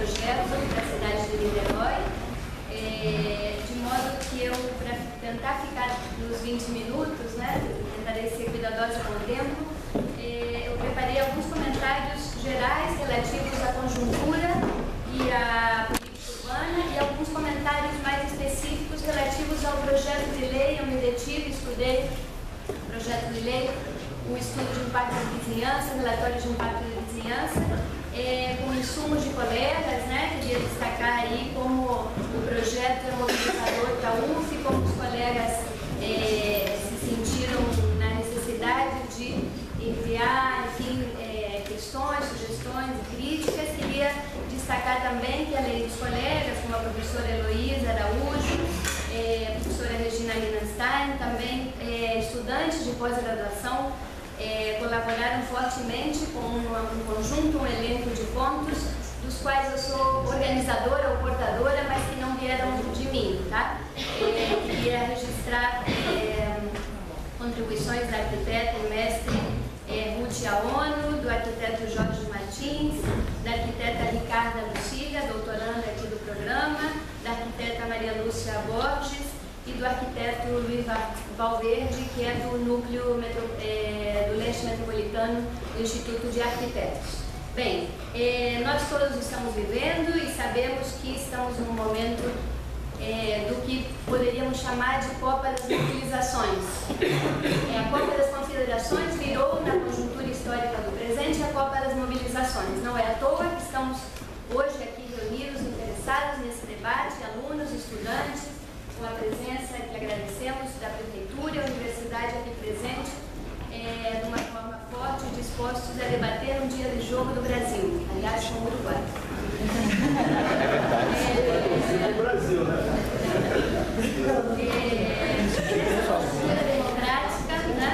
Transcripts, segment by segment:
projeto da cidade de Niterói, de modo que eu, para tentar ficar nos 20 minutos, né, tentarei ser cuidadosa com o tempo, eu preparei alguns comentários gerais relativos à conjuntura e à política urbana e alguns comentários mais específicos relativos ao projeto de lei. Eu me detive, estudei o projeto de lei, o estudo de impacto de vizinhança, relatório de impacto de vizinhança, com insumos de colegas, né? Queria destacar aí como o projeto é mobilizador da UF, como os colegas se sentiram na necessidade de enviar, enfim, questões, sugestões e críticas. Queria destacar também que, além dos colegas, como a professora Heloísa Araújo, a professora Regina Linenstein, também estudantes de pós-graduação, colaboraram fortemente com um conjunto, um elenco de pontos, dos quais eu sou organizadora ou portadora, mas que não vieram de mim, tá? Queria registrar contribuições da arquiteta e mestre Ruth Aono, do arquiteto Jorge Martins, da arquiteta Ricarda Lucília, doutoranda aqui do programa, da arquiteta Maria Lúcia Borges e do arquiteto Luiz Valverde, que é do núcleo do leste metropolitano do Instituto de Arquitetos. Bem, nós todos estamos vivendo e sabemos que estamos num momento do que poderíamos chamar de Copa das Mobilizações. A Copa das Confederações virou, na conjuntura histórica do presente, a Copa das Mobilizações. Não é à toa que estamos hoje aqui reunidos, interessados nesse debate, alunos, estudantes, com a presença que agradecemos da Prefeitura e a Universidade aqui presente, de uma forma forte, dispostos a debater um dia de jogo do Brasil, aliás, com o Uruguai. É verdade. É o Brasil, né? Essa cultura democrática, né,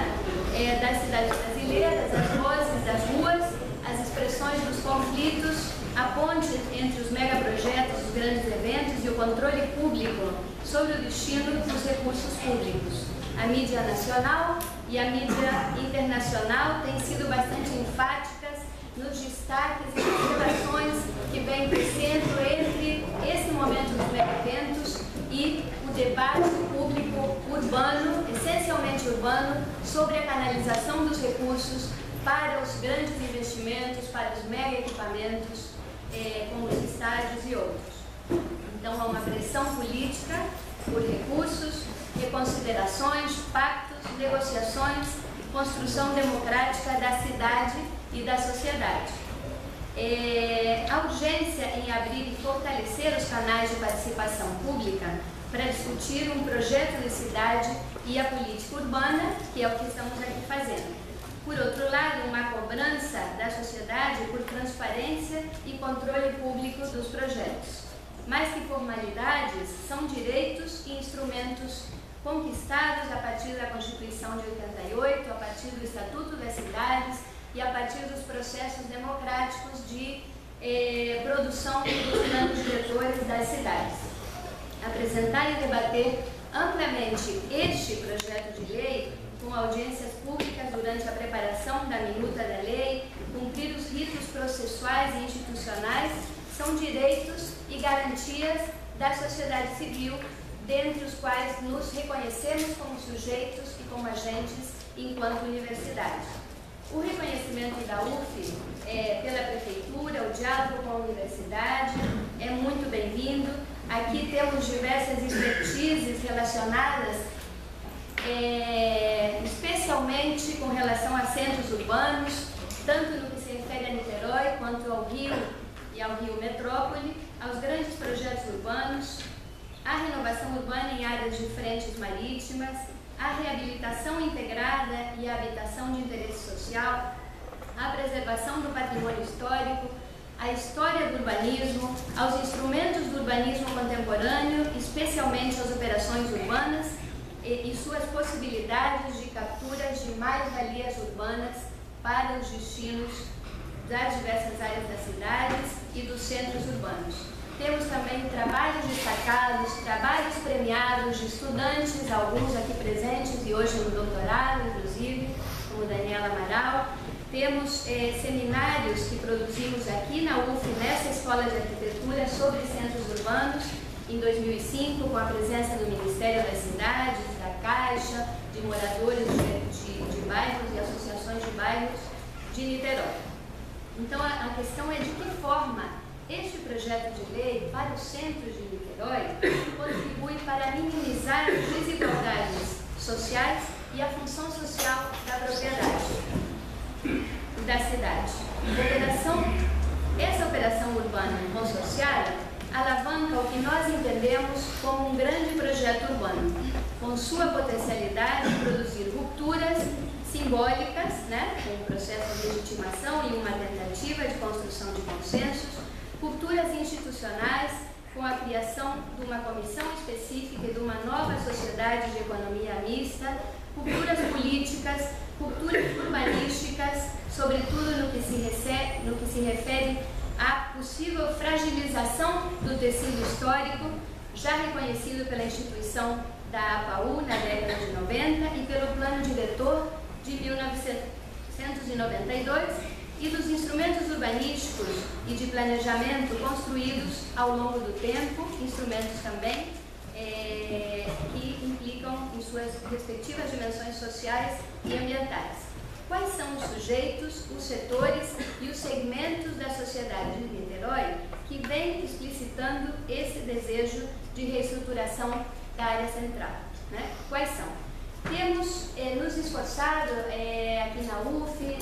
das cidades brasileiras, as vozes das ruas, as expressões dos conflitos, a ponte entre os megaprojetos, os grandes eventos e o controle público sobre o destino dos recursos públicos. A mídia nacional e a mídia internacional têm sido bastante enfáticas nos destaques e nas relações que vêm crescendo entre esse momento dos mega-eventos e o debate público urbano, essencialmente urbano, sobre a canalização dos recursos para os grandes investimentos, para os mega-equipamentos, como os estádios e outros. Então, há uma pressão política por recursos, reconsiderações, pactos, negociações, construção democrática da cidade e da sociedade. A urgência em abrir e fortalecer os canais de participação pública para discutir um projeto de cidade e a política urbana, que é o que estamos aqui fazendo. Por outro lado, uma cobrança da sociedade por transparência e controle público dos projetos. Mais que formalidades, são direitos e instrumentos conquistados a partir da Constituição de 88, a partir do Estatuto das Cidades e a partir dos processos democráticos de produção dos planos diretores das cidades. Apresentar e debater amplamente este projeto de lei, com audiências públicas durante a preparação da minuta da lei, cumprir os ritos processuais e institucionais, são direitos e garantias da sociedade civil, dentre os quais nos reconhecemos como sujeitos e como agentes enquanto universidade. O reconhecimento da UF pela Prefeitura, o diálogo com a universidade é muito bem-vindo. Aqui temos diversas expertises relacionadas, especialmente com relação a centros urbanos, tanto no que se refere a Niterói, quanto ao Rio e ao Rio Metrópole, aos grandes projetos urbanos, a renovação urbana em áreas de frentes marítimas, a reabilitação integrada e a habitação de interesse social, a preservação do patrimônio histórico, a história do urbanismo, aos instrumentos do urbanismo contemporâneo, especialmente as operações urbanas e suas possibilidades de capturas de mais-valias urbanas para os destinos das diversas áreas das cidades e dos centros urbanos. Temos também trabalhos destacados, trabalhos premiados de estudantes, alguns aqui presentes e hoje no doutorado, inclusive, como Daniela Amaral, Temos seminários que produzimos aqui na UF, nessa Escola de Arquitetura, sobre centros urbanos, em 2005, com a presença do Ministério das Cidades, da Caixa, de moradores de bairros e associações de bairros de Niterói. Então, a questão é de que forma este projeto de lei para os centros de Niterói contribui para minimizar as desigualdades sociais e a função social da propriedade da cidade. Essa operação urbana consorciada alavanca o que nós entendemos como um grande projeto urbano, com sua potencialidade de produzir rupturas simbólicas, com um processo de legitimação e uma tentativa de construção de consensos, rupturas institucionais, com a criação de uma comissão específica e de uma nova sociedade de economia mista, rupturas políticas, rupturas urbanísticas, sobretudo no que se refere à possível fragilização do tecido histórico, já reconhecido pela instituição da APAU na década de 90 e pelo Plano Diretor de 1992 e dos instrumentos urbanísticos e de planejamento construídos ao longo do tempo, instrumentos também que implicam em suas respectivas dimensões sociais e ambientais. Quais são os sujeitos, os setores e os segmentos da sociedade de Niterói que vêm explicitando esse desejo de reestruturação da área central? Quais são? Temos nos esforçado aqui na UF,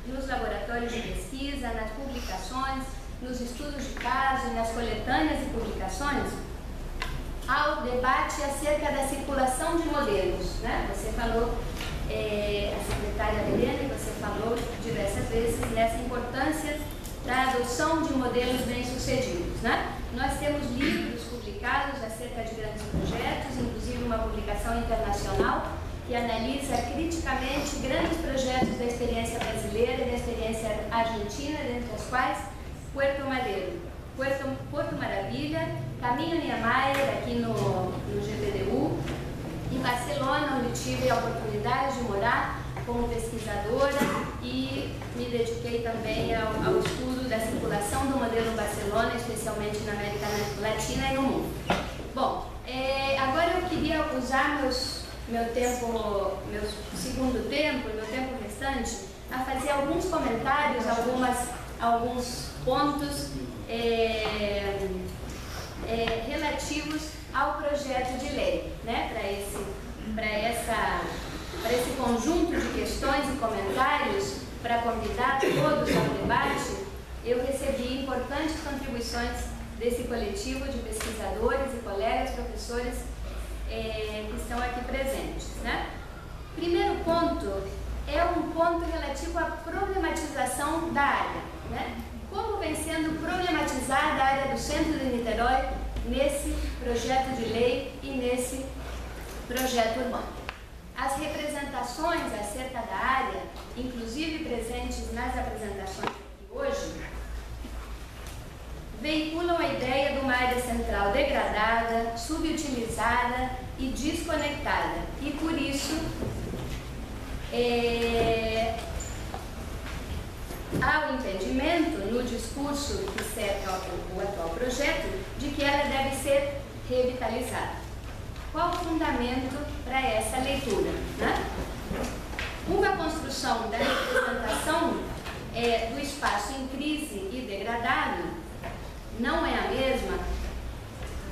nos laboratórios de pesquisa, nas publicações, nos estudos de caso e nas coletâneas e publicações, ao debate acerca da circulação de modelos. Você falou, a secretária Helena, você falou diversas vezes nessa importância da adoção de modelos bem-sucedidos. Nós temos livros publicados acerca de grandes projetos, inclusive uma publicação internacional que analisa criticamente grandes projetos da experiência brasileira e da experiência argentina, dentre as quais Puerto Madero, Porto Maravilha, Caminho Niemeyer, aqui no GPDU, em Barcelona, onde tive a oportunidade de morar como pesquisadora e me dediquei também ao estudo da circulação do modelo Barcelona, especialmente na América Latina e no mundo. Bom, agora eu queria usar meu segundo tempo, meu tempo restante, a fazer alguns comentários, alguns pontos relativos ao projeto de lei, para esse conjunto de questões e comentários, para convidar todos ao debate. Eu recebi importantes contribuições desse coletivo de pesquisadores e colegas, professores que estão aqui presentes. Primeiro ponto é um ponto relativo à problematização da área. Como vem sendo problematizada a área do centro de Niterói nesse projeto de lei e nesse projeto urbano. As representações acerca da área, inclusive presentes nas apresentações de hoje, veiculam a ideia de uma área central degradada, subutilizada e desconectada. E por isso há o entendimento no discurso que cerca o atual projeto de que ela deve ser revitalizada. Qual o fundamento para essa leitura? Uma construção da representação do espaço em crise e degradado não é a mesma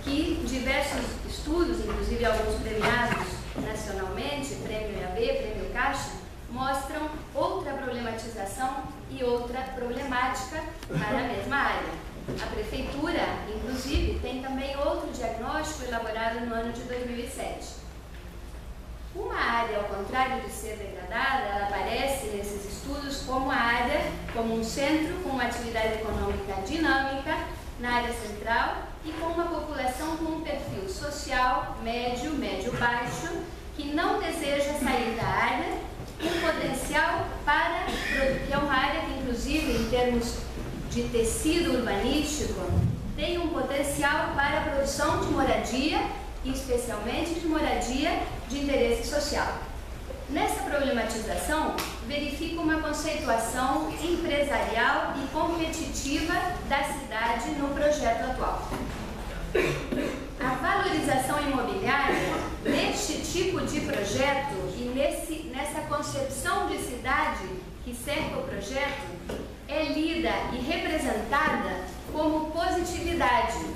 que diversos estudos, inclusive alguns premiados nacionalmente, Prêmio IAB, Prêmio Caixa, mostram outra problematização e outra problemática para a mesma área. A Prefeitura, inclusive, tem também outro diagnóstico elaborado no ano de 2007. Uma área, ao contrário de ser degradada, ela aparece nesses estudos como a área, como um centro com uma atividade econômica dinâmica na área central e com uma população com um perfil social médio, médio-baixo, que não deseja sair da área, um potencial para, que é uma área que, inclusive, em termos de tecido urbanístico, tem um potencial para a produção de moradia, e especialmente de moradia de interesse social. Nessa problematização, verifica uma conceituação empresarial e competitiva da cidade no projeto atual. A valorização imobiliária, neste tipo de projeto e nessa concepção de cidade que cerca o projeto, é lida e representada como positividade,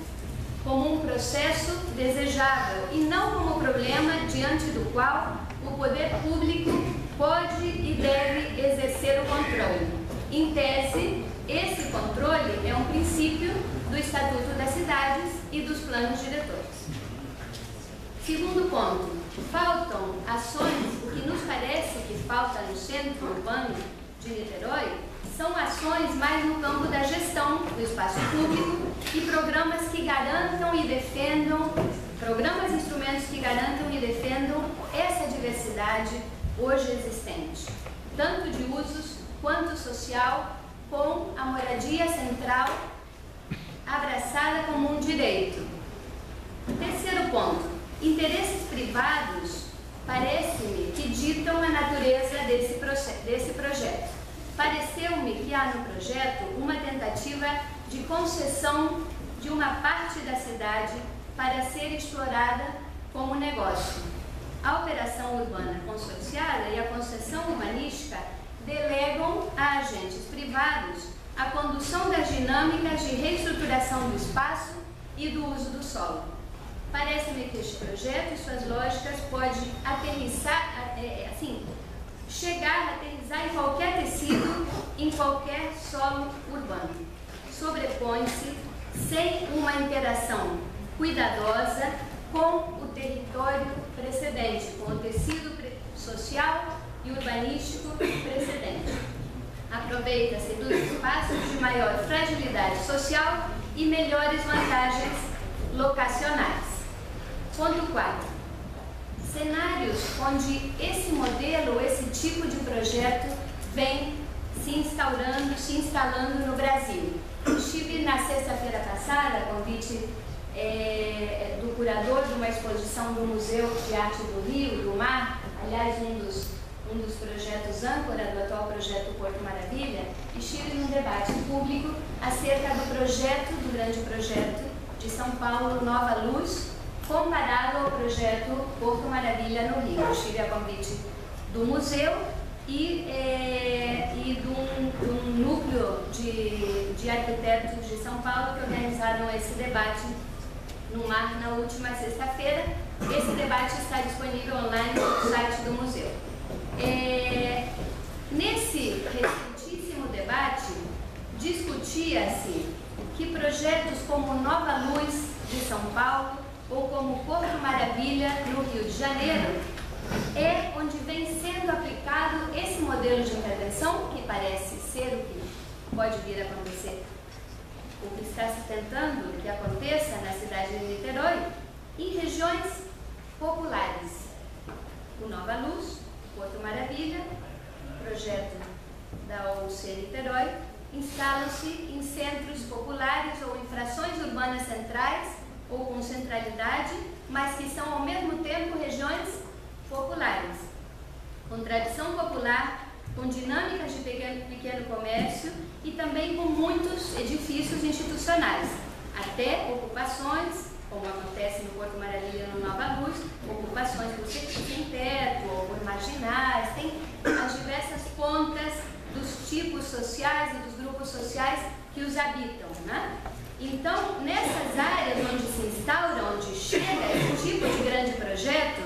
como um processo desejável e não como problema diante do qual o poder público pode e deve exercer o controle. Em tese, esse controle é um princípio do Estatuto das Cidades e dos planos diretores. Segundo ponto, faltam ações, o que nos parece que falta no centro urbano de Niterói, são ações mais no campo da gestão do espaço público e programas que garantam e defendam, programas e instrumentos que garantam e defendam essa diversidade hoje existente, tanto de usos quanto social, com a moradia central abraçada como um direito. Terceiro ponto, interesses privados parece-me que ditam a natureza desse projeto. Pareceu-me que há no projeto uma tentativa de concessão de uma parte da cidade para ser explorada como negócio. A operação urbana consorciada e a concessão urbanística delegam a agentes privados a condução das dinâmicas de reestruturação do espaço e do uso do solo. Parece-me que este projeto e suas lógicas pode aterrissar, chegar a aterrissar em qualquer tecido, em qualquer solo urbano. Sobrepõe-se sem uma interação cuidadosa com o território precedente, com o tecido social e urbanístico precedente. Aproveita-se dos espaços de maior fragilidade social e melhores vantagens locacionais. Ponto 4. Cenários onde esse modelo, esse tipo de projeto vem se instalando no Brasil. Estive na sexta-feira passada, a convite do curador de uma exposição do Museu de Arte do Rio, do Mar, aliás, um dos projetos âncora do atual projeto Porto Maravilha, estive num debate público acerca do grande projeto de São Paulo, Nova Luz, comparado ao projeto Porto Maravilha no Rio. Estive a convite do museu e de um núcleo de arquitetos de São Paulo que organizaram esse debate no Mar na última sexta-feira. Esse debate está disponível online no site do museu. Nesse recentíssimo debate, discutia-se que projetos como Nova Luz de São Paulo ou como Porto Maravilha no Rio de Janeiro é onde vem sendo aplicado esse modelo de intervenção, que parece ser o que pode vir a acontecer, o que está se tentando que aconteça na cidade de Niterói, em regiões populares. O Nova Luz, Porto Maravilha, projeto da OUC Niterói, instalam-se em centros populares ou em frações urbanas centrais ou com centralidade, mas que são ao mesmo tempo regiões populares, com tradição popular, com dinâmicas de pequeno comércio e também com muitos edifícios institucionais, até ocupações, como acontece no Porto Maravilha no Nova Luz, ocupações por sem teto ou por marginais, tem as diversas pontas dos tipos sociais e dos grupos sociais que os habitam, né? Então, nessas áreas onde se instaura, onde chega esse tipo de grande projeto,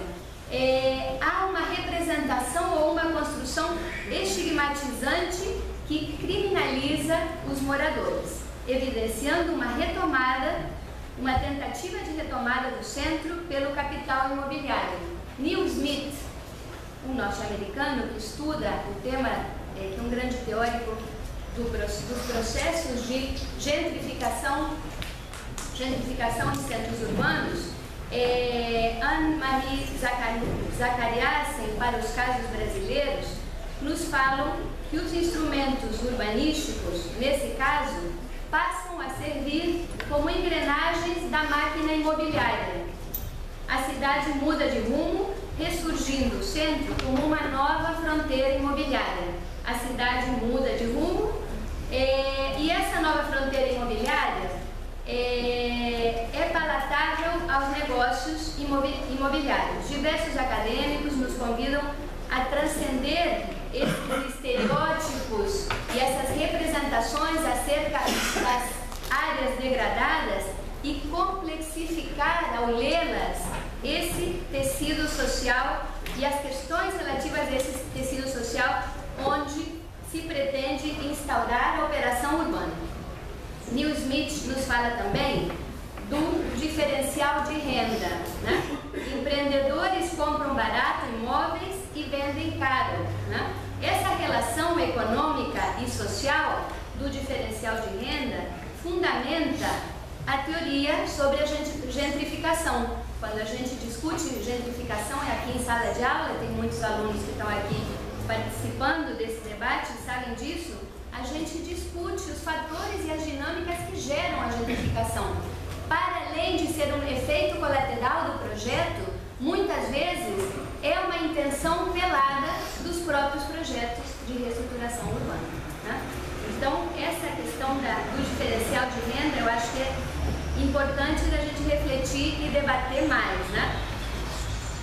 há uma representação ou uma construção estigmatizante que criminaliza os moradores, evidenciando uma retomada, uma tentativa de retomada do centro pelo capital imobiliário. Neil Smith, um norte-americano que estuda o tema, que é um grande teórico dos processos de gentrificação em centros urbanos, Anne-Marie Zachariasen, para os casos brasileiros, nos falam que os instrumentos urbanísticos, nesse caso, passam a servir como engrenagens da máquina imobiliária. A cidade muda de rumo, ressurgindo o centro como uma nova fronteira imobiliária. A cidade muda de rumo e essa nova fronteira imobiliária é palatável aos negócios imobiliários. Diversos acadêmicos nos convidam a transcender esses estereótipos e essas representações acerca das áreas degradadas e complexificar, ao lê-las, esse tecido social e as questões relativas a esse tecido social onde se pretende instaurar a operação urbana. Neil Smith nos fala também do diferencial de renda, né? Empreendedores compram barato imóveis e vendem caro, né? Essa relação econômica e social do diferencial de renda fundamenta a teoria sobre a gentrificação. Quando a gente discute gentrificação, é aqui em sala de aula, tem muitos alunos que estão aqui participando desse debate, sabem disso, a gente discute os fatores e as dinâmicas que geram a gentrificação. Para além de ser um efeito colateral do projeto, muitas vezes é uma intenção velada dos próprios projetos de reestruturação urbana, né? Então, essa questão do diferencial de renda, eu acho que é importante da gente refletir e debater mais, né?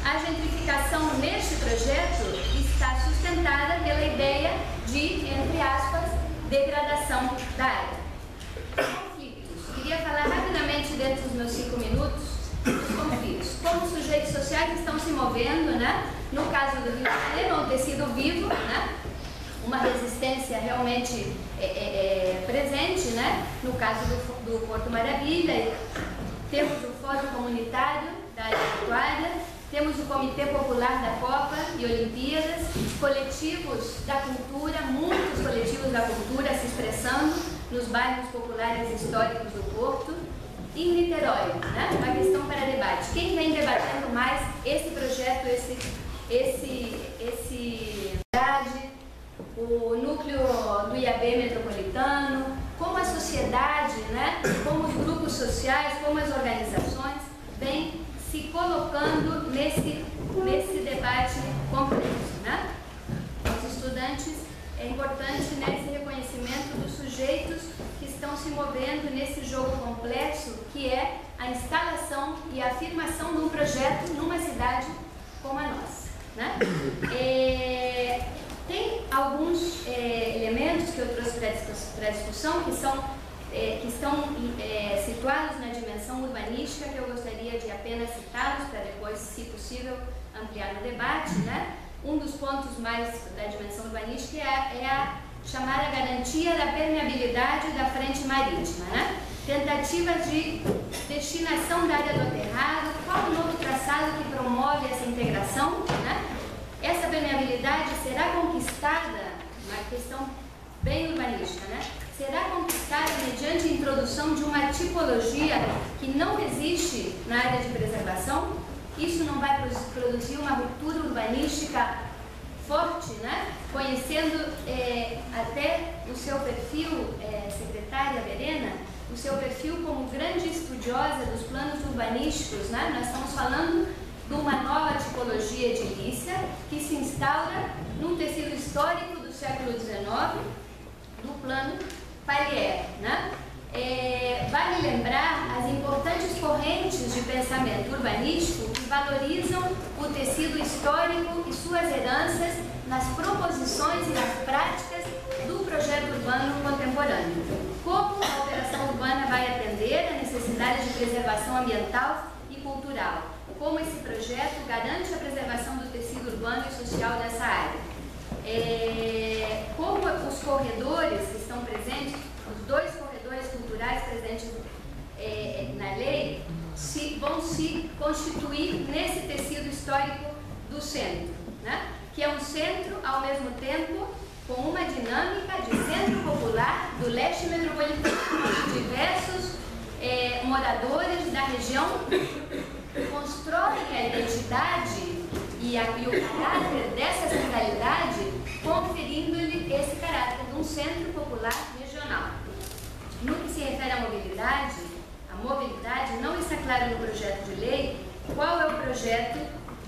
A gentrificação neste projeto está sustentada pela ideia de, entre aspas, degradação da área. Conflitos. Queria falar rapidamente, dentro dos meus 5 minutos, dos conflitos. Como os sujeitos sociais estão se movendo, né? No caso do Rio de Janeiro, é um tecido vivo, né? Uma resistência realmente presente, né? No caso do Porto Maravilha, temos o Fórum Comunitário da área portuária, temos o Comitê Popular da Copa e Olimpíadas, coletivos da cultura, muitos coletivos da cultura se expressando nos bairros populares históricos do Porto. E em Niterói, né? Uma questão para debate. Quem vem debatendo mais esse projeto, o núcleo do IAB metropolitano, como a sociedade, né? Como os grupos sociais, como as organizações vêm se colocando nesse debate complexo, né? Os estudantes, é importante nesse reconhecimento dos sujeitos que estão se movendo nesse jogo complexo que é a instalação e a afirmação de um projeto numa cidade como a nossa, né? Tem alguns elementos que eu trouxe para a discussão que estão situados na dimensão urbanística, que eu gostaria de apenas citá-los para depois, se possível, ampliar no debate, né? Um dos pontos mais da dimensão urbanística é chamar a garantia da permeabilidade da frente marítima, né? Tentativas de destinação da área do aterrado, qual o novo traçado que promove essa integração, né? Essa permeabilidade será conquistada, uma questão bem urbanística, né? Será conquistada mediante a introdução de uma tipologia que não existe na área de preservação? Isso não vai produzir uma ruptura urbanística forte, né? Conhecendo até o seu perfil, secretária Verena, o seu perfil como grande estudiosa dos planos urbanísticos, né? Nós estamos falando de uma nova tipologia edilícia que se instaura num tecido histórico do século XIX, do plano Palier, né? Vale lembrar as importantes correntes de pensamento urbanístico que valorizam o tecido histórico e suas heranças nas proposições e nas práticas do projeto urbano contemporâneo. Como a operação urbana vai atender a necessidade de preservação ambiental e cultural? Como esse projeto garante a preservação do tecido urbano e social dessa área? Como os corredores que estão presentes, os 2 corredores culturais presentes na lei, vão se constituir nesse tecido histórico do centro, né? Que é um centro, ao mesmo tempo, com uma dinâmica de centro popular do leste metropolitano, onde diversos moradores da região constroem a identidade e o caráter dessa centralidade, conferindo-lhe esse caráter de um centro popular regional. No que se refere à mobilidade, a mobilidade não está claro no projeto de lei qual é o projeto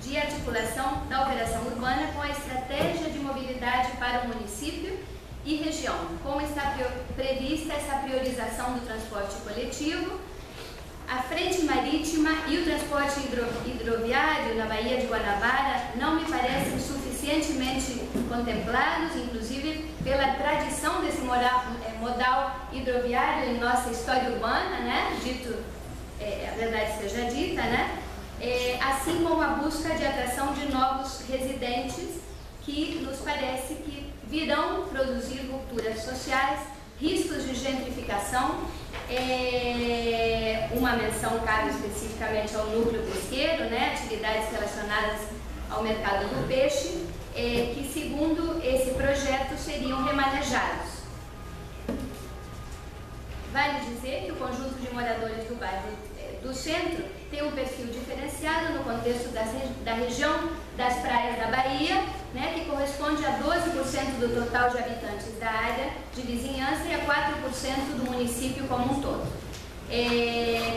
de articulação articulação da operação urbana com a estratégia de mobilidade para o município e região. Como está prevista essa priorização do transporte coletivo, a frente marítima e o transporte hidroviário na Baía de Guanabara não me parecem suficientemente contemplados, inclusive pela tradição desse modal hidroviário em nossa história urbana, né? A verdade seja dita, né? Assim como a busca de atração de novos residentes que nos parece que virão produzir rupturas sociais, riscos de gentrificação. Uma menção cabe especificamente ao núcleo pesqueiro, né? Atividades relacionadas ao mercado do peixe, que segundo esse projeto seriam remanejados. Vale dizer que o conjunto de moradores do bairro do centro tem um perfil diferenciado no contexto da região das praias da Bahia, né, que corresponde a 12% do total de habitantes da área de vizinhança e a 4% do município como um todo.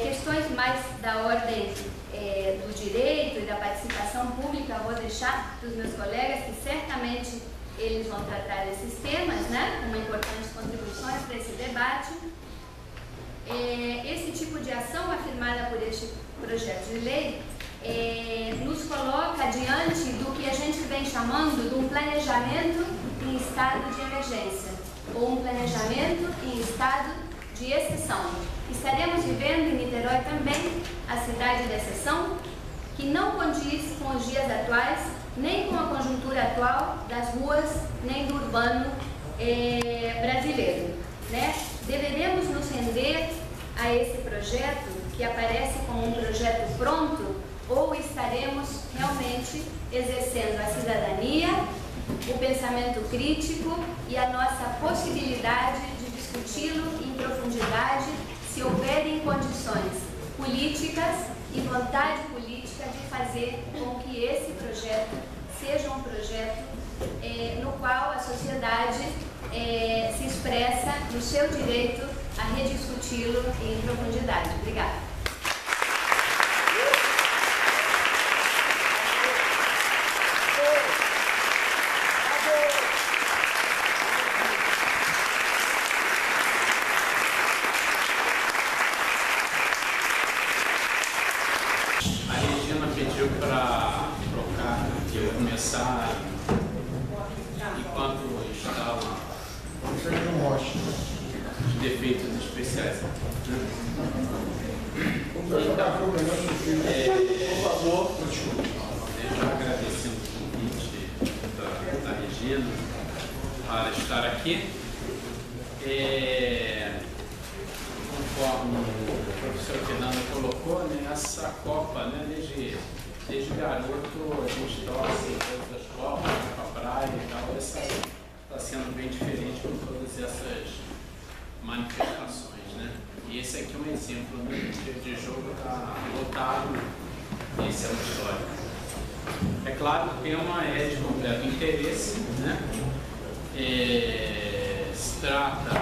Questões mais da ordem do direito e da participação pública vou deixar para os meus colegas, que certamente eles vão tratar desses temas, né, com importantes contribuições para esse debate. Esse tipo de ação afirmada por este projeto de lei nos coloca diante do que a gente vem chamando de um planejamento em estado de emergência ou um planejamento em estado de exceção. Estaremos vivendo em Niterói também a cidade de exceção, que não condiz com os dias atuais, nem com a conjuntura atual das ruas, nem do urbano brasileiro, né? Deveremos nos render a esse projeto que aparece como um projeto pronto, ou estaremos realmente exercendo a cidadania, o pensamento crítico e a nossa possibilidade de discuti-lo em profundidade, se houverem condições políticas e vontade política de fazer com que esse projeto seja um projeto no qual a sociedade se expressa no seu direito a rediscuti-lo em profundidade. Obrigada. A Regina pediu para trocar, que eu começar enquanto estava os defeitos especiais. Então, por favor, já agradecendo o convite da Regina para estar aqui. Conforme o professor Fernando colocou, né, essa Copa, né, desde garoto a gente torce todas as Copas, para a praia e tal, essa está sendo bem diferente com todas essas manifestações, né? E esse aqui é um exemplo, né? O dia de jogo está lotado, esse é o histórico. É claro que o tema é de completo interesse, né? Se trata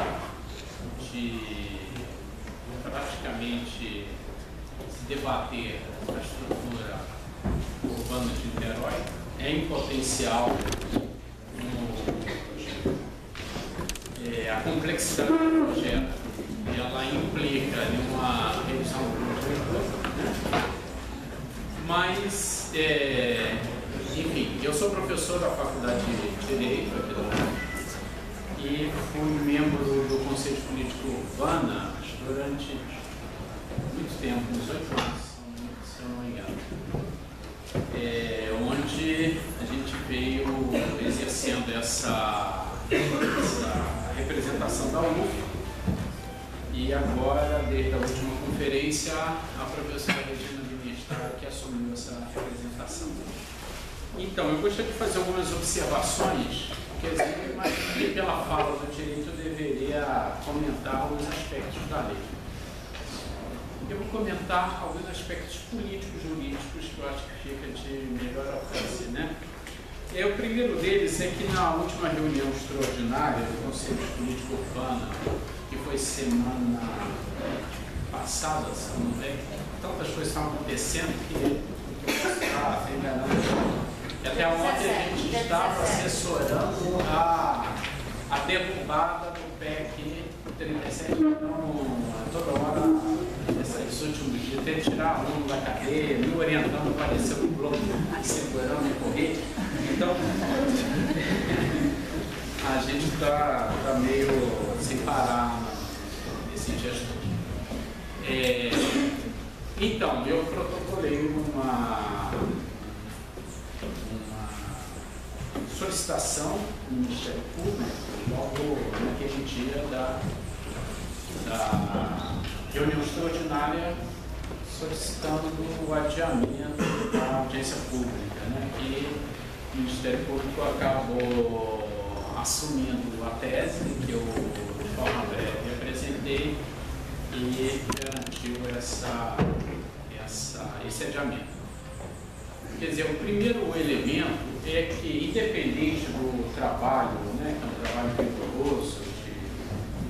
de praticamente se debater a estrutura urbana de Niterói, em potencial a complexidade do projeto, ela implica em uma revisão do projeto, né? Mas, enfim, eu sou professor da Faculdade de Direito aqui da UFRJ e fui membro do Conselho de Política Urbana durante muito tempo, uns 8 anos, se eu não me engano, onde a gente veio exercendo essa representação da UF, e agora, desde a última conferência, a professora Regina Ministra que assumiu essa representação. Então, eu gostaria de fazer algumas observações, quer dizer, eu imagino que pela fala do direito eu deveria comentar alguns aspectos da lei. Eu vou comentar alguns aspectos políticos, jurídicos, que eu acho que fica de melhor alcance, né? O primeiro deles é que na última reunião extraordinária do Conselho de Política Urbana, que foi semana passada, se não me engano, tantas coisas estão acontecendo que eu posso estar enganando. estava assessorando a derrubada do PEC 37, então, toda hora, esses últimos dias, tem que tirar aluno da cadeia, me orientando, apareceu um bloco segurando e correr. Então, a gente está meio sem parar nesse gestor. Então, eu protocolei uma solicitação do Ministério Público logo naquele dia da reunião extraordinária solicitando o adiamento da audiência pública, né, que o Ministério Público acabou assumindo a tese que eu, de forma breve, apresentei e garantiu esse adiamento. Quer dizer, o primeiro elemento é que, independente do trabalho, né, que é um trabalho rigoroso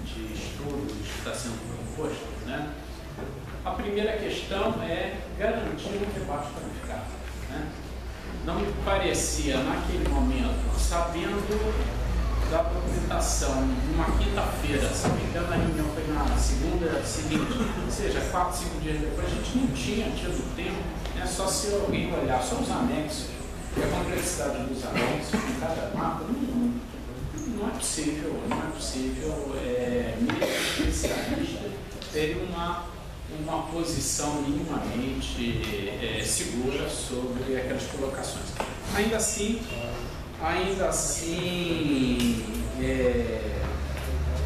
de estudo que está sendo proposto, né, a primeira questão é garantir um debate qualificado. Né? Não me parecia, naquele momento, sabendo da documentação, numa quinta-feira, se não me engano, a reunião foi na segunda seguinte, ou seja, 4, 5 dias depois, a gente não tinha tido tempo, né, só se alguém olhar só os anexos, e a complexidade dos anexos, em cada mapa, não é possível, mesmo especialista, ter uma posição minimamente segura sobre aquelas colocações. Ainda assim,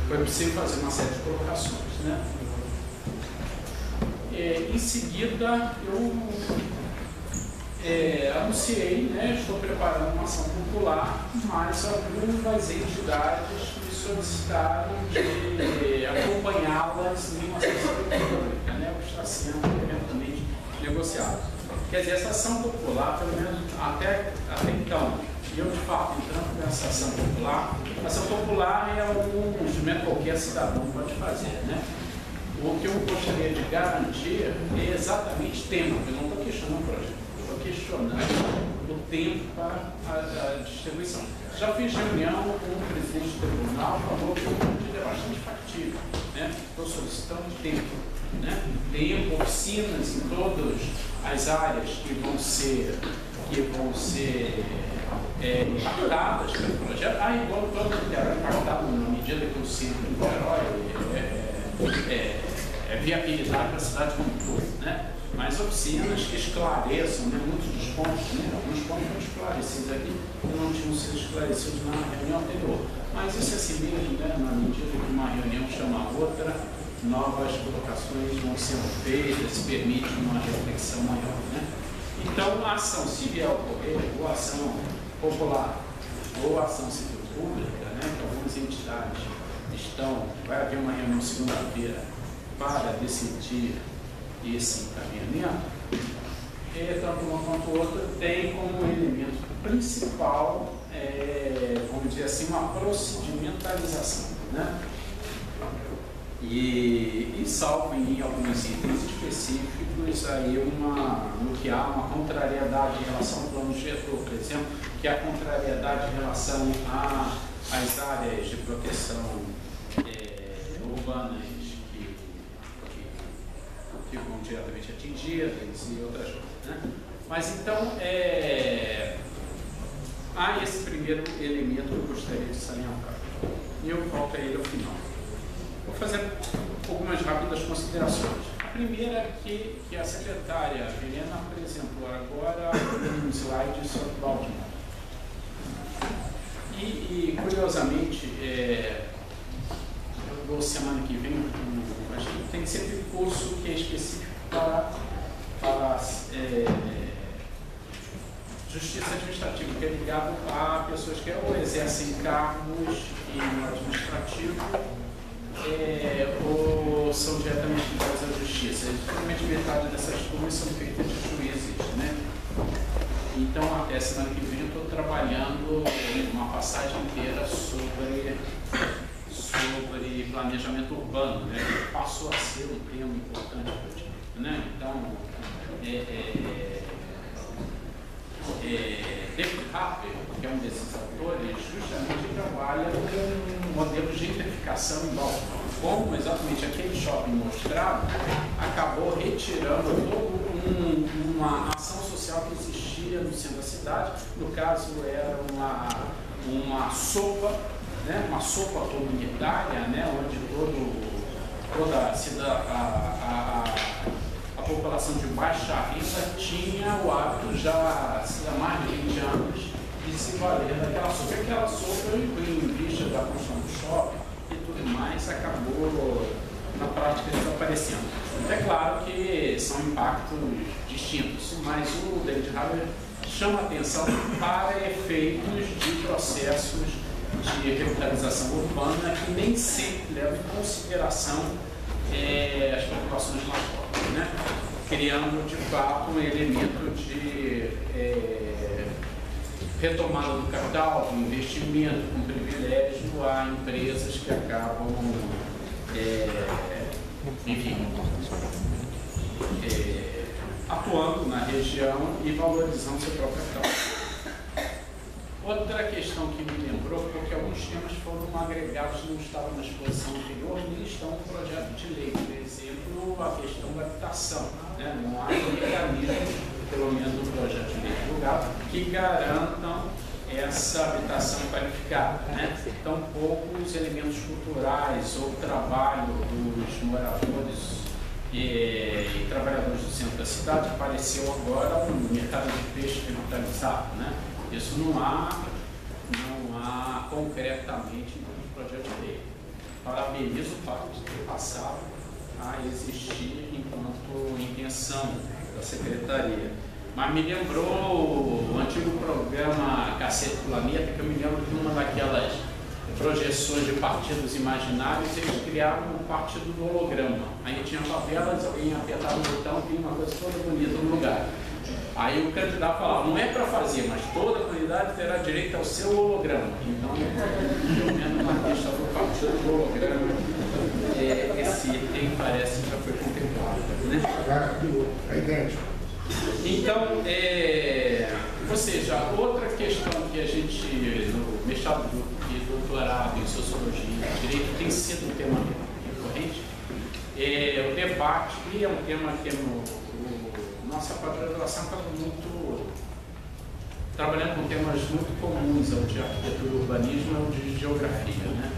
foi possível fazer uma série de colocações. Né? Em seguida, eu anunciei, né, estou preparando uma ação popular, mas algumas entidades me solicitaram de acompanhá-las em uma sessão pública, né, o que está sendo eventualmente negociado. Quer dizer, essa ação popular, pelo menos até então, e eu, de fato, entrando nessa ação popular, a ação popular é um instrumento que qualquer cidadão pode fazer, né? O que eu gostaria de garantir é exatamente tempo. Eu não estou questionando o projeto, estou questionando o tempo para a distribuição. Já fiz reunião com o presidente do tribunal, falou que o pedido é bastante factível, né? Estou solicitando tempo, né? Tempo, oficinas em todas as áreas que vão ser impactadas pelo projeto. Igual todo o Niterói impactado na medida que o centro do Niterói é viabilidade para a cidade como um todo, né? Mas oficinas que esclareçam, né, muitos dos pontos, né? Alguns pontos foram esclarecidos aqui que não tinham sido esclarecidos na reunião anterior. Mas isso é assim mesmo, né? Na medida que uma reunião chama a outra, novas colocações vão sendo feitas, permite uma reflexão maior, né? Então, a ação, se vier a ocorrer, ou a ação popular, ou a ação civil pública, né, que algumas entidades vai haver uma reunião segunda-feira para decidir esse encaminhamento, tanto uma quanto outra tem como elemento principal, vamos dizer assim, uma procedimentalização, né? E salvo em alguns itens específicos, aí no que há uma contrariedade em relação ao plano diretor, por exemplo, que é a contrariedade em relação às áreas de proteção urbanas que ficam diretamente atingidas e outras coisas. Né? Mas então, há esse primeiro elemento que eu gostaria de salientar. E eu volto a ele ao final. Vou fazer algumas rápidas considerações. A primeira é que a secretária Helena apresentou agora um slide sobre Baltimore. E curiosamente, eu vou semana que vem, acho que tem sempre curso que é específico para justiça administrativa, que é ligado a pessoas que ou exercem cargos no administrativo, ou são diretamente ligados à justiça. Geralmente metade dessas turmas são feitas de juízes, né? Então, até semana que vem, eu estou trabalhando uma passagem inteira sobre planejamento urbano, né? Que passou a ser um tema importante, né? Então, David Harper, que é um desses justamente trabalha com um modelo de gentrificação em Baltimore. Como exatamente aquele shopping mostrado acabou retirando toda uma ação social que existia no centro da cidade. No caso, era uma sopa, né, uma sopa comunitária, né, onde toda a população de baixa renda tinha o hábito já há mais de 20 anos de se valer daquela sopa. Aquela sopa, em vista da construção do shopping e tudo mais, acabou na prática desaparecendo. É claro que são impactos distintos, mas o David Harvey chama atenção para efeitos de processos de revitalização urbana que nem sempre levam em consideração as populações mais pobres, né? Criando de fato um elemento de retomada do capital, do investimento com privilégio a empresas que acabam, atuando na região e valorizando seu próprio capital. Outra questão que me lembrou, porque alguns temas foram agregados que não estavam na exposição anterior e estão no projeto de lei, por exemplo, a questão da habitação, né? Não há mecanismo, pelo menos no projeto de lei divulgado, que garantam essa habitação qualificada, né? Tampouco os elementos culturais ou trabalho dos moradores e trabalhadores do centro da cidade apareceu agora um mercado de peixe revitalizado, né? Isso não há concretamente no projeto de lei. Parabenizo o fato de ter passado a existir enquanto intenção da Secretaria. Mas me lembrou o antigo programa Cacete Planeta, que eu me lembro de uma daquelas projeções de partidos imaginários, eles criaram um partido do holograma. Aí tinha favelas, alguém apertava o botão, tinha uma coisa toda bonita no lugar. Aí o candidato falava, não é para fazer, mas toda a comunidade terá direito ao seu holograma. Então, pelo menos na questão do partido do holograma, esse item parece que já foi contemplado, né? É idêntico. Então, ou seja, outra questão que a gente, no mestrado e doutorado em Sociologia e Direito, tem sido um tema recorrente, o debate, e é um tema que nossa pós-graduação está trabalhando com temas muito comuns ao de arquitetura e urbanismo ou de geografia, né?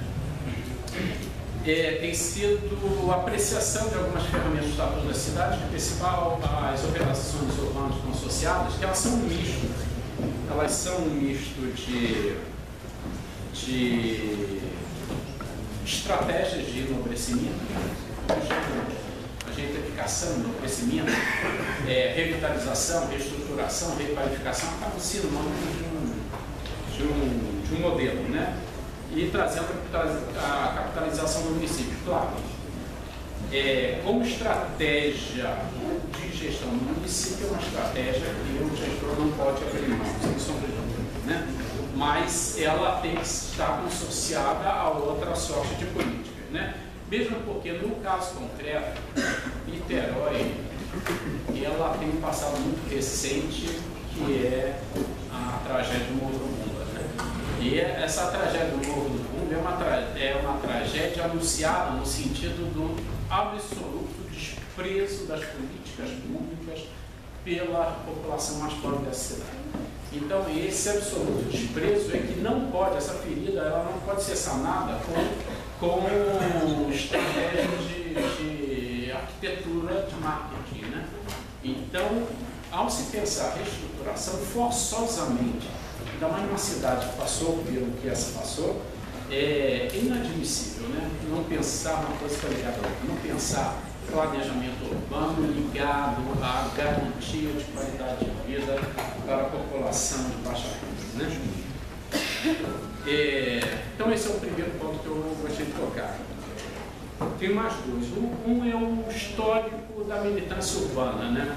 Tem sido a apreciação de algumas ferramentas do Estatuto da Cidade, em especial as operações urbanas não associadas, que elas são um misto. Elas são um misto de estratégias de enobrecimento, gentrificação, enobrecimento, revitalização, reestruturação, requalificação, acabam sendo de um modelo, né? E trazendo a capitalização do município. Claro, como estratégia de gestão do município, é uma estratégia que o gestor não pode abrir mão, sem sombra de dúvida, né? Mas ela tem que estar associada a outra sorte de política, né? Mesmo porque, no caso concreto, Niterói, ela tem um passado muito recente, que é a tragédia do Morro do Bumba, né? E essa tragédia do Morro do Bumba é uma tragédia anunciada no sentido do absoluto desprezo das políticas públicas pela população mais pobre da cidade. Então, esse absoluto desprezo é que não pode, essa ferida, ela não pode ser sanada com estratégia de arquitetura de marketing, né? Então, ao se pensar reestruturação, forçosamente, ainda mais numa cidade que passou pelo que essa passou, é inadmissível, né? Não pensar uma coisa ligada a outra, não pensar planejamento urbano ligado à garantia de qualidade de vida para a população de baixa renda, né? Então esse é o primeiro ponto que eu gostaria de tocar. Tem mais dois. Um é o histórico da militância urbana, né?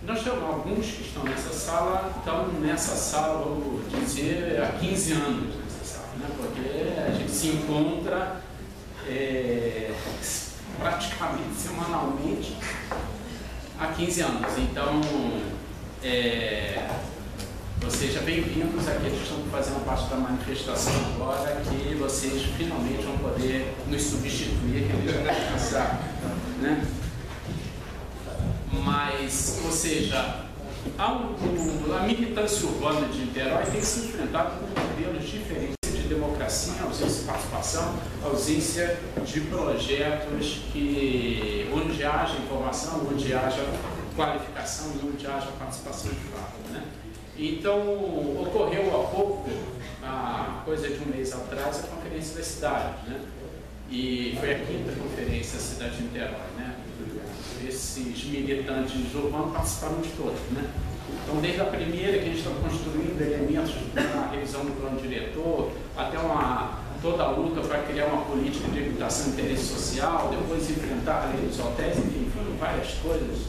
Nós temos alguns que estão nessa sala, vamos dizer, há 15 anos nessa sala, né? Porque a gente se encontra praticamente semanalmente há 15 anos. Então, Ou seja, bem-vindos àqueles que estão fazendo parte da manifestação agora, que vocês finalmente vão poder nos substituir, que eles já devem pensar, né? Mas, ou seja, a militância urbana de Niterói tem se enfrentado com modelos diferentes de democracia, ausência de participação, ausência de projetos onde haja informação, onde haja qualificação e onde haja participação de fato, né? Então, ocorreu há pouco, coisa de um mês atrás, a Conferência das Cidades, né? E foi a 5ª Conferência da Cidade de Niterói, né? Esses militantes urbanos participaram de todas, né? Então, desde a primeira, que a gente está construindo elementos da revisão do plano diretor, até toda a luta para criar uma política de evitação de interesse social, depois enfrentar a lei dos hotéis, enfim, foram várias coisas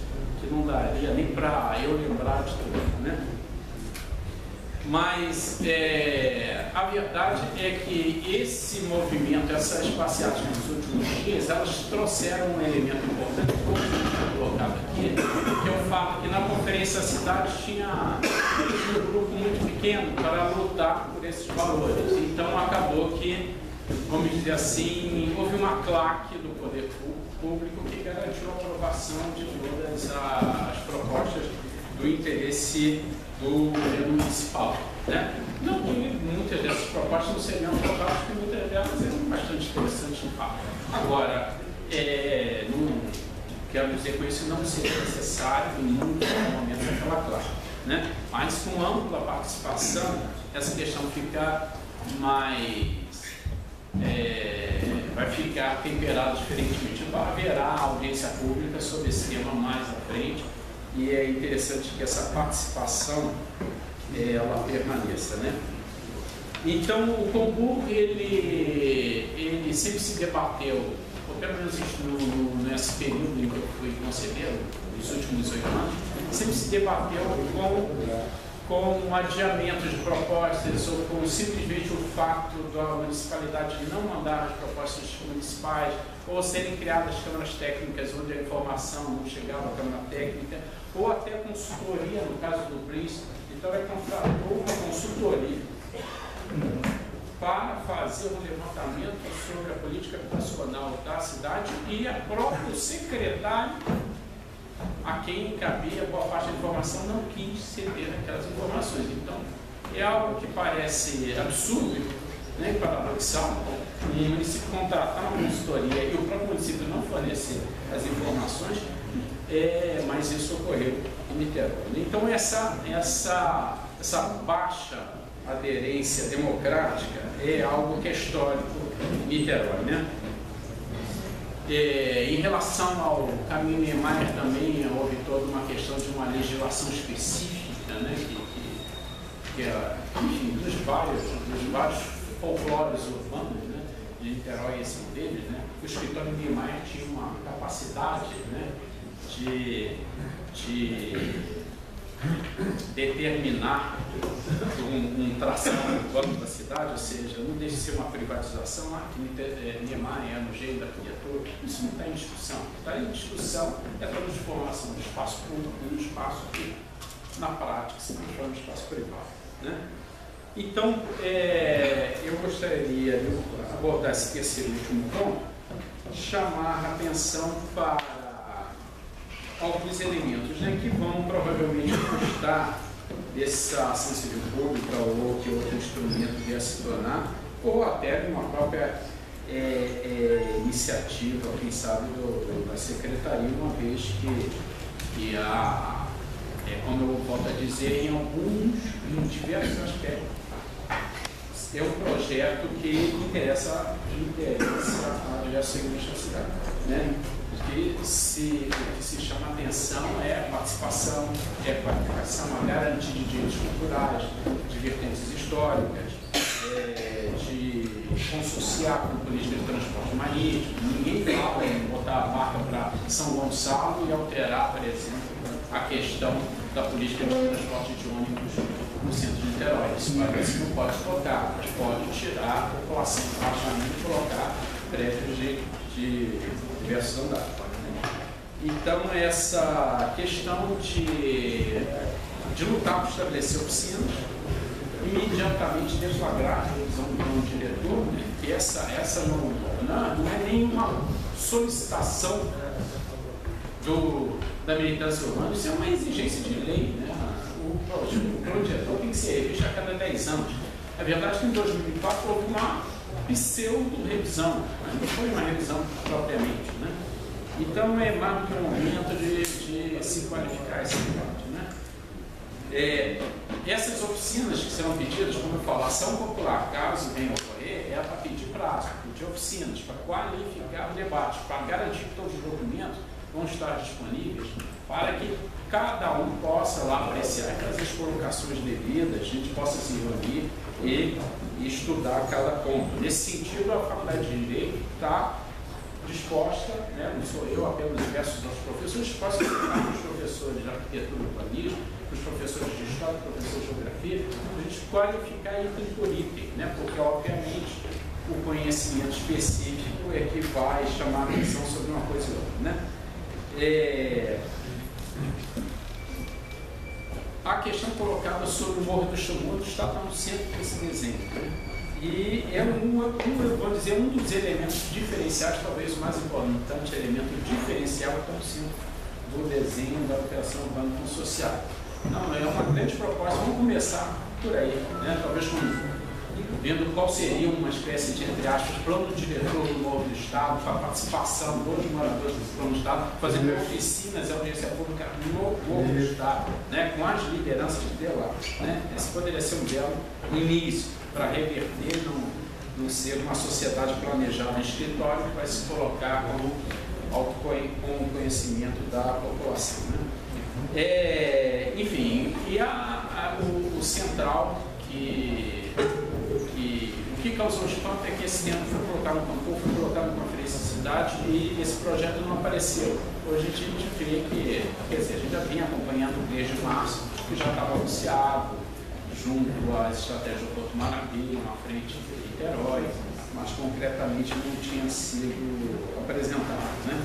que não daria nem para eu lembrar de tudo, né? Mas a verdade é que esse movimento, essas passeatas nos últimos dias, elas trouxeram um elemento importante, que colocado aqui, que é o fato que na Conferência da Cidade tinha um grupo muito pequeno para lutar por esses valores. Então acabou que, vamos dizer assim, houve uma claque do poder público que garantiu a aprovação de todas as propostas do interesse do governo municipal, né? Não que muitas dessas propostas não seriam aprovadas, porque muitas delas eram bastante interessantes de fato. Agora, não quero dizer com isso não seria necessário em muitos momentos aquela classe, né? Mas com ampla participação, essa questão fica mais vai ficar temperada diferentemente. Então, haverá audiência pública sobre esse tema mais à frente. E é interessante que essa participação ela permaneça, né? Então, o Comburg, ele sempre se debateu, ou pelo menos nesse período em que eu fui conselheiro, nos últimos 8 anos, sempre se debateu com adiamento de propostas ou com simplesmente o fato da municipalidade não mandar as propostas municipais ou serem criadas câmaras técnicas onde a informação não chegava à câmara técnica, ou até consultoria, no caso do PRIS. Então, contratou uma consultoria para fazer um levantamento sobre a política habitacional da cidade e a próprio secretário, a quem cabia boa parte da informação, não quis ceder aquelas informações. Então, é algo que parece absurdo, né, paradoxal, o município contratar uma consultoria e o próprio município não fornecer as informações, mas isso ocorreu em Niterói. Então, essa baixa aderência democrática é algo que é histórico em Niterói, né? Em relação ao caminho Niemeyer também houve toda uma questão de uma legislação específica, né, enfim, dos vários folclores urbanos, né, de Niterói, esse deles, né? O escritório Niemeyer tinha uma capacidade, né, de determinar um traçado urbano da cidade, ou seja, não deixa de ser uma privatização, que Niemeyer é no jeito da arquitetura, isso não está em discussão. Está em discussão a transformação do espaço público em um espaço que, na prática, se transforma em espaço privado, né? Então, eu gostaria de abordar esse terceiro e último ponto, chamar a atenção para alguns elementos, né, que vão provavelmente constar dessa ação civil pública ou que outro instrumento vier se tornar, ou até de uma própria iniciativa, quem sabe, da secretaria, uma vez que há, como eu volto a dizer, em diversos aspectos, é um projeto que interessa a diversos segmentos da cidade, né? O que se chama a atenção é a participação, a qualificação, a garantia de direitos culturais, de vertentes históricas, de consociar com política de transporte marítimo. Ninguém fala em botar a marca para São Gonçalo e alterar, por exemplo, a questão da política de transporte de ônibus no centro de Niterói. Isso parece que não pode tocar, mas pode tirar a população de baixa renda e colocar prédios de diversos andares. Então, essa questão de lutar por estabelecer oficinas, imediatamente deflagrar a revisão do plano diretor, né, que essa não é nenhuma solicitação da militância urbana, isso é uma exigência de lei, né? O plano diretor tem que ser revisto a cada 10 anos. É verdade que em 2004 houve uma pseudo-revisão, não foi uma revisão propriamente, né? Então é mais do que um momento de se qualificar esse debate, né? Essas oficinas que serão pedidas, como eu falo, a ação popular, caso venha a ocorrer, é para pedir prazo, pedir oficinas, para qualificar o debate, para garantir que todos os documentos vão estar disponíveis, para que cada um possa lá apreciar e fazer as colocações devidas, a gente possa se reunir e estudar cada ponto. Nesse sentido, a Faculdade de Direito está disposta, né, não sou eu, apenas diversos aos professores, disposta a explicar para os professores de arquitetura e urbanismo, para os professores de história, professores de geografia, a gente qualificar item por item, né, porque obviamente o conhecimento específico é que vai chamar a atenção sobre uma coisa ou outra, né? A questão colocada sobre o Morro do Chamudo está no centro desse desenho, né? E é vou dizer, um dos elementos diferenciais, talvez o mais importante elemento diferencial está no centro do desenho da operação urbana com social. Não, é uma grande proposta, vamos começar por aí, né? Talvez vendo qual seria uma espécie de, entre aspas, plano diretor do Morro do Estado, para a participação dos moradores do plano do Estado, fazendo oficinas de audiência pública no Morro do Estado, né, com as lideranças de lá, né? Esse poderia ser um belo início para reverter, não ser uma sociedade planejada em escritório que vai se colocar com o conhecimento da população, né? Enfim, e o central o que causou espanto é que esse tempo foi colocado no campo, foi colocado na Conferência da Cidade e esse projeto não apareceu. Hoje a gente vê que, quer dizer, a gente já vinha acompanhando desde março, que já estava anunciado, junto às estratégias do Porto Maravilha, na frente de Niterói, mas concretamente não tinha sido apresentado, né?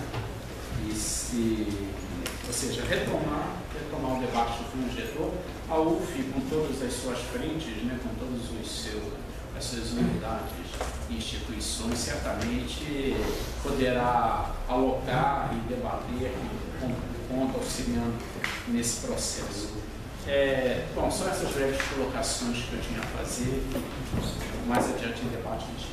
Ou seja, retomar o debate do plano diretor, a UF, com todas as suas frentes, né, com todas as suas unidades e instituições, certamente poderá alocar e debater ponto auxiliando nesse processo. Bom, são essas breves colocações que eu tinha a fazer. Mais adiante em debate a gente